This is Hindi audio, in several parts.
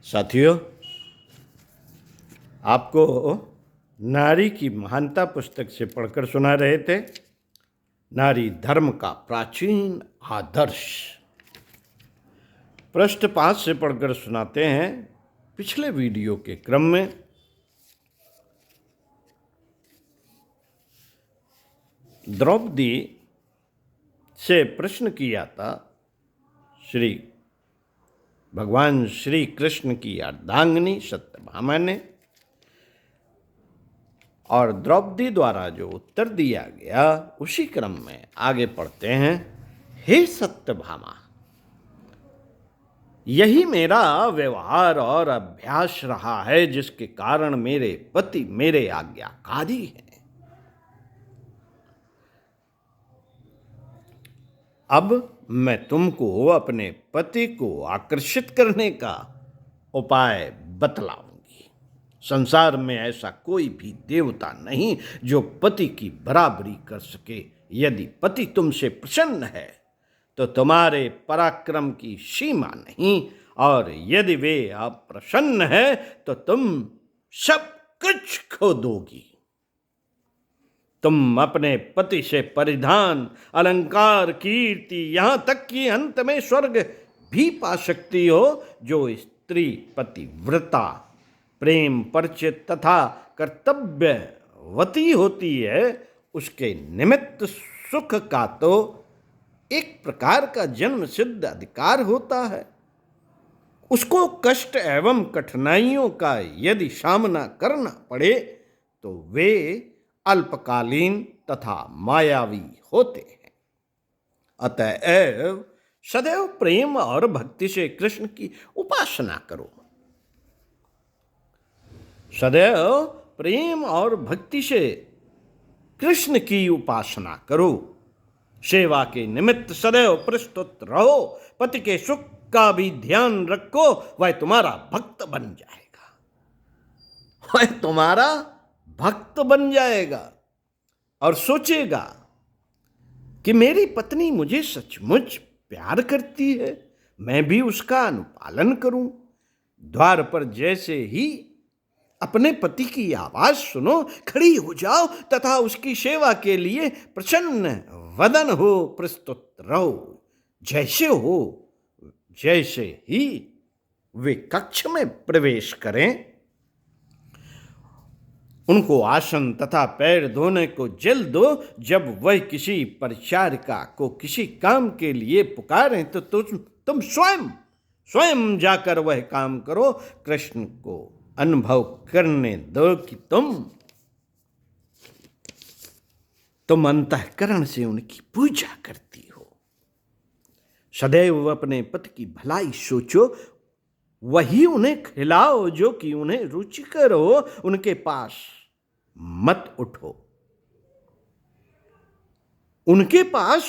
साथियों, आपको नारी की महानता पुस्तक से पढ़कर सुना रहे थे नारी धर्म का प्राचीन आदर्श। पृष्ठ 5 से पढ़कर सुनाते हैं। पिछले वीडियो के क्रम में द्रौपदी से प्रश्न किया था श्री भगवान श्री कृष्ण की अर्धांगिनी सत्यभामा ने, और द्रौपदी द्वारा जो उत्तर दिया गया उसी क्रम में आगे पढ़ते हैं। हे सत्यभामा, यही मेरा व्यवहार और अभ्यास रहा है जिसके कारण मेरे पति मेरे आज्ञाकारी हैं। अब मैं तुमको अपने पति को आकर्षित करने का उपाय बतलाऊंगी। संसार में ऐसा कोई भी देवता नहीं जो पति की बराबरी कर सके। यदि पति तुमसे प्रसन्न है तो तुम्हारे पराक्रम की सीमा नहीं, और यदि वे अप्रसन्न है तो तुम सब कुछ खो दोगी। तुम अपने पति से परिधान, अलंकार, कीर्ति, यहां तक कि अंत में स्वर्ग भी पा सकती हो। जो स्त्री पतिव्रता, प्रेम परिचित तथा कर्तव्यवती होती है, उसके निमित्त सुख का तो एक प्रकार का जन्म सिद्ध अधिकार होता है। उसको कष्ट एवं कठिनाइयों का यदि सामना करना पड़े तो वे अल्पकालीन तथा मायावी होते हैं। अतएव सदैव प्रेम और भक्ति से कृष्ण की उपासना करो। सदैव प्रेम और भक्ति से कृष्ण की उपासना करो। सेवा के निमित्त सदैव प्रस्तुत रहो। पति के सुख का भी ध्यान रखो। वह तुम्हारा भक्त बन जाएगा। वह तुम्हारा भक्त बन जाएगा और सोचेगा कि मेरी पत्नी मुझे सचमुच प्यार करती है, मैं भी उसका अनुपालन करूं। द्वार पर जैसे ही अपने पति की आवाज सुनो, खड़ी हो जाओ तथा उसकी सेवा के लिए प्रसन्न वदन हो प्रस्तुत रहो। जैसे ही वे कक्ष में प्रवेश करें, उनको आसन तथा पैर धोने को जल दो। जब वह किसी परिचारिका को किसी काम के लिए पुकारें तो तुम स्वयं जाकर वह काम करो। कृष्ण को अनुभव करने दो कि तुम अंतःकरण से उनकी पूजा करती हो। सदैव अपने पति की भलाई सोचो, वही उन्हें खिलाओ जो कि उन्हें रुचिकर हो। उनके पास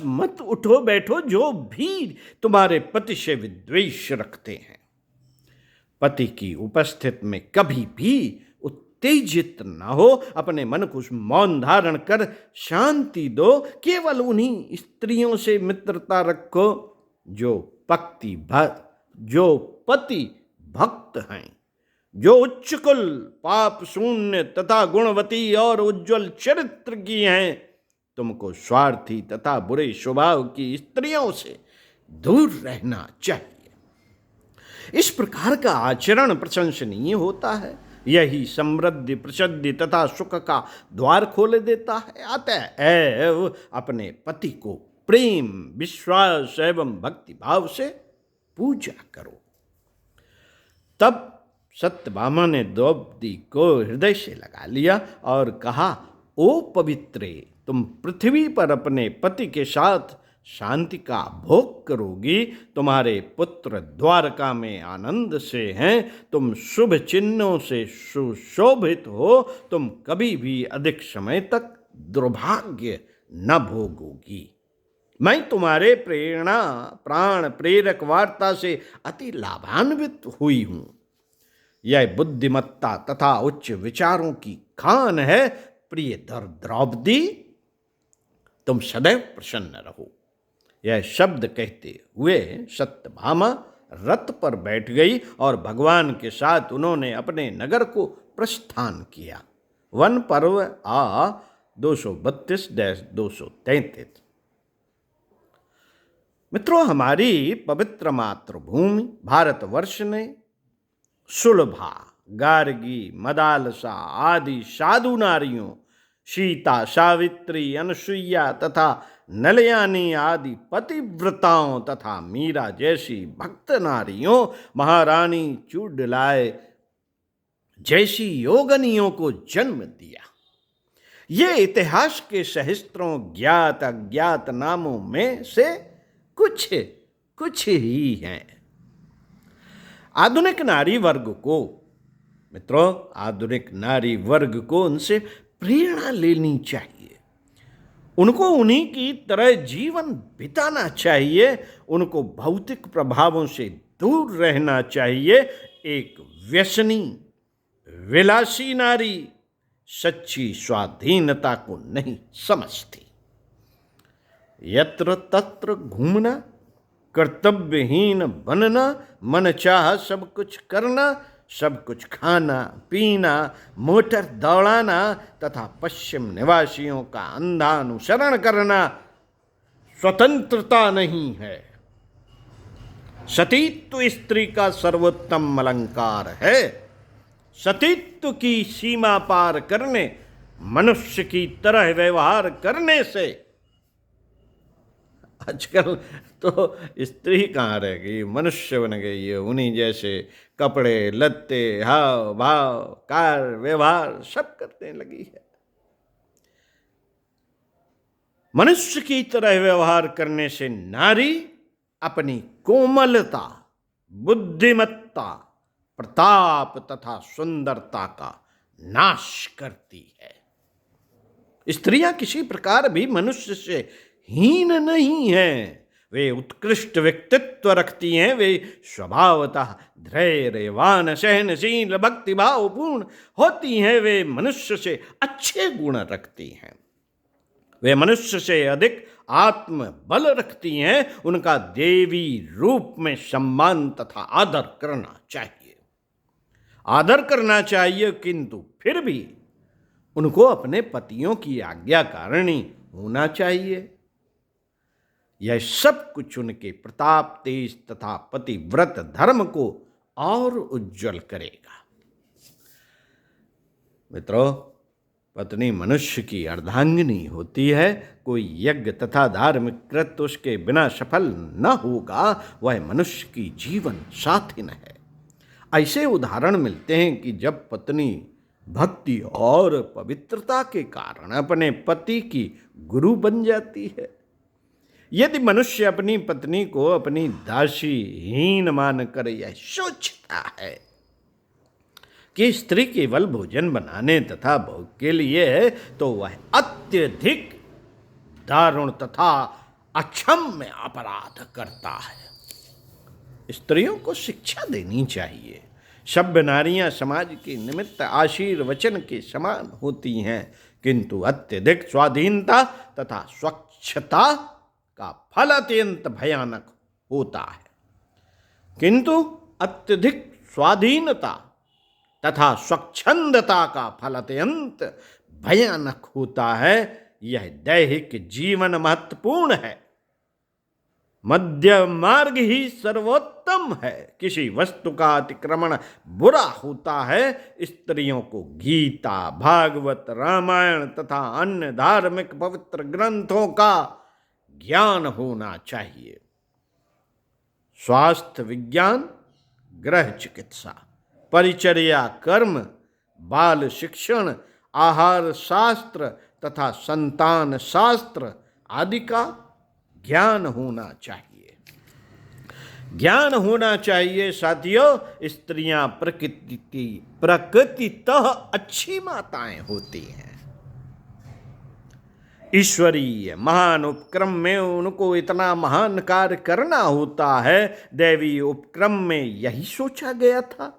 मत उठो बैठो जो भी तुम्हारे पति से विद्वेष रखते हैं। पति की उपस्थिति में कभी भी उत्तेजित न हो। अपने मन को मौन धारण कर शांति दो। केवल उन्हीं स्त्रियों से मित्रता रखो जो पति भक्त हैं, जो उच्च कुल, पाप शून्य तथा गुणवती और उज्जवल चरित्र की हैं। तुमको स्वार्थी तथा बुरे स्वभाव की स्त्रियों से दूर रहना चाहिए। इस प्रकार का आचरण प्रशंसनीय होता है। यही समृद्धि, प्रसिद्धि तथा सुख का द्वार खोल देता है। अतएव अपने पति को प्रेम, विश्वास एवं भक्ति भाव से पूजा करो। तब सत्यभामा ने द्रौपदी को हृदय से लगा लिया और कहा, ओ पवित्रे, तुम पृथ्वी पर अपने पति के साथ शांति का भोग करोगी। तुम्हारे पुत्र द्वारका में आनंद से हैं। तुम शुभ चिन्हों से सुशोभित हो। तुम कभी भी अधिक समय तक दुर्भाग्य न भोगोगी। मैं तुम्हारे प्रेरणा प्राण प्रेरक वार्ता से अति लाभान्वित हुई हूं। यह बुद्धिमत्ता तथा उच्च विचारों की खान है। प्रिय द्रौपदी, तुम सदैव प्रसन्न रहो। यह शब्द कहते हुए सत्यभामा रथ पर बैठ गई और भगवान के साथ उन्होंने अपने नगर को प्रस्थान किया। वन पर्व आ 232-233। मित्रों, हमारी पवित्र मातृभूमि भारतवर्ष ने सुलभा, गार्गी, मदालसा आदि साधु नारियों, सीता, सावित्री, अनुसुईया तथा नलयानी आदि पतिव्रताओं तथा मीरा जैसी भक्त नारियों, महारानी चुड़लाय जैसी योगनियों को जन्म दिया। ये इतिहास के सहस्त्रों ज्ञात अज्ञात नामों में से कुछ ही हैं। आधुनिक नारी वर्ग को, मित्रों, आधुनिक नारी वर्ग को उनसे प्रेरणा लेनी चाहिए। उनको उन्हीं की तरह जीवन बिताना चाहिए। उनको भौतिक प्रभावों से दूर रहना चाहिए। एक व्यसनी, विलासी नारी सच्ची स्वाधीनता को नहीं समझती। यत्र तत्र घूमना, कर्तव्यहीन बनना, मन चाह सब कुछ करना, सब कुछ खाना पीना, मोटर दौड़ाना तथा पश्चिम निवासियों का अंधा अनुसरण करना स्वतंत्रता नहीं है। सतीत्व स्त्री का सर्वोत्तम अलंकार है। सतीत्व की सीमा पार करने, मनुष्य की तरह व्यवहार करने से आजकल तो स्त्री कहाँ रह गई, मनुष्य बन गई है। उन्हीं जैसे कपड़े लत्ते, हाव भाव, कार व्यवहार सब करने लगी है। मनुष्य की तरह व्यवहार करने से नारी अपनी कोमलता, बुद्धिमत्ता, प्रताप तथा सुंदरता का नाश करती है। स्त्रियां किसी प्रकार भी मनुष्य से हीन नहीं हैं। वे उत्कृष्ट व्यक्तित्व रखती हैं। वे स्वभावतः धैर्यवान, सहनशील, भक्तिभावपूर्ण होती हैं। वे मनुष्य से अच्छे गुण रखती हैं। वे मनुष्य से अधिक आत्म बल रखती हैं। उनका देवी रूप में सम्मान तथा आदर करना चाहिए। आदर करना चाहिए, किंतु फिर भी उनको अपने पतियों की आज्ञाकारिणी होना चाहिए। यह सब कुछ उनके प्रताप, तेज तथा पतिव्रत धर्म को और उज्जवल करेगा। मित्रों, पत्नी मनुष्य की अर्धांगिनी होती है। कोई यज्ञ तथा धार्मिक कृत्य उसके बिना सफल न होगा। वह मनुष्य की जीवन साथिन है। ऐसे उदाहरण मिलते हैं कि जब पत्नी भक्ति और पवित्रता के कारण अपने पति की गुरु बन जाती है। यदि मनुष्य अपनी पत्नी को अपनी दासी हीन मानकर यह सोचता है कि स्त्री केवल भोजन बनाने तथा भोग के लिए है, तो वह अत्यधिक दारुण तथा अक्षम्य अपराध करता है। स्त्रियों को शिक्षा देनी चाहिए। सभ्य नारियां समाज के निमित्त आशीर्वचन के समान होती हैं, किंतु अत्यधिक स्वाधीनता तथा स्वच्छता का फल अत्यंत भयानक होता है। किंतु अत्यधिक स्वाधीनता तथा स्वच्छंदता का फल अत्यंत भयानक होता है। यह दैहिक जीवन महत्वपूर्ण है। मध्य मार्ग ही सर्वोत्तम है। किसी वस्तु का अतिक्रमण बुरा होता है। स्त्रियों को गीता, भागवत, रामायण तथा अन्य धार्मिक पवित्र ग्रंथों का ज्ञान होना चाहिए। स्वास्थ्य विज्ञान, गृह चिकित्सा, परिचर्या कर्म, बाल शिक्षण, आहार शास्त्र तथा संतान शास्त्र आदि का ज्ञान होना चाहिए। ज्ञान होना चाहिए। साथियों, स्त्रियां प्रकृतितः अच्छी माताएं होती हैं। ईश्वरीय महान उपक्रम में उनको इतना महान कार्य करना होता है। दैवी उपक्रम में यही सोचा गया था।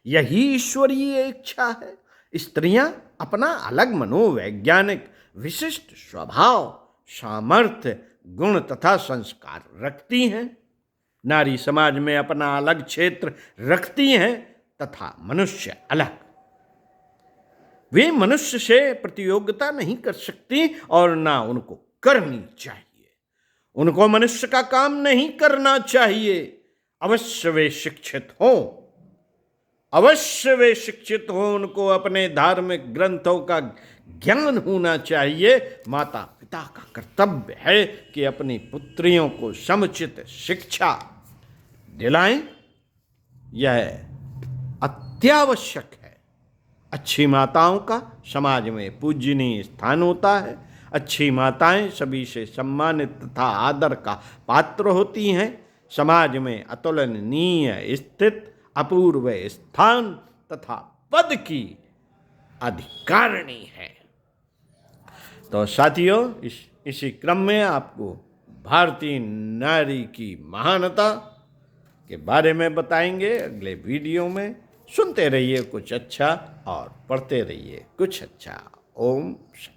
यही ईश्वरीय इच्छा है। स्त्रियां अपना अलग मनोवैज्ञानिक विशिष्ट स्वभाव, सामर्थ्य, गुण तथा संस्कार रखती हैं। नारी समाज में अपना अलग क्षेत्र रखती हैं तथा मनुष्य अलग। वे मनुष्य से प्रतियोगिता नहीं कर सकती और ना उनको करनी चाहिए। उनको मनुष्य का काम नहीं करना चाहिए। अवश्य वे शिक्षित हों, अवश्य वे शिक्षित हों, उनको अपने धार्मिक ग्रंथों का ज्ञान होना चाहिए। माता पिता का कर्तव्य है कि अपनी पुत्रियों को समुचित शिक्षा दिलाएं। यह अत्यावश्यक है। अच्छी माताओं का समाज में पूजनीय स्थान होता है। अच्छी माताएं सभी से सम्मानित तथा आदर का पात्र होती हैं। समाज में अतुलनीय स्थित अपूर्व स्थान तथा पद की अधिकारिणी है। तो साथियों, इसी क्रम में आपको भारतीय नारी की महानता के बारे में बताएंगे अगले वीडियो में। सुनते रहिए कुछ अच्छा और पढ़ते रहिए कुछ अच्छा। ओम शांति।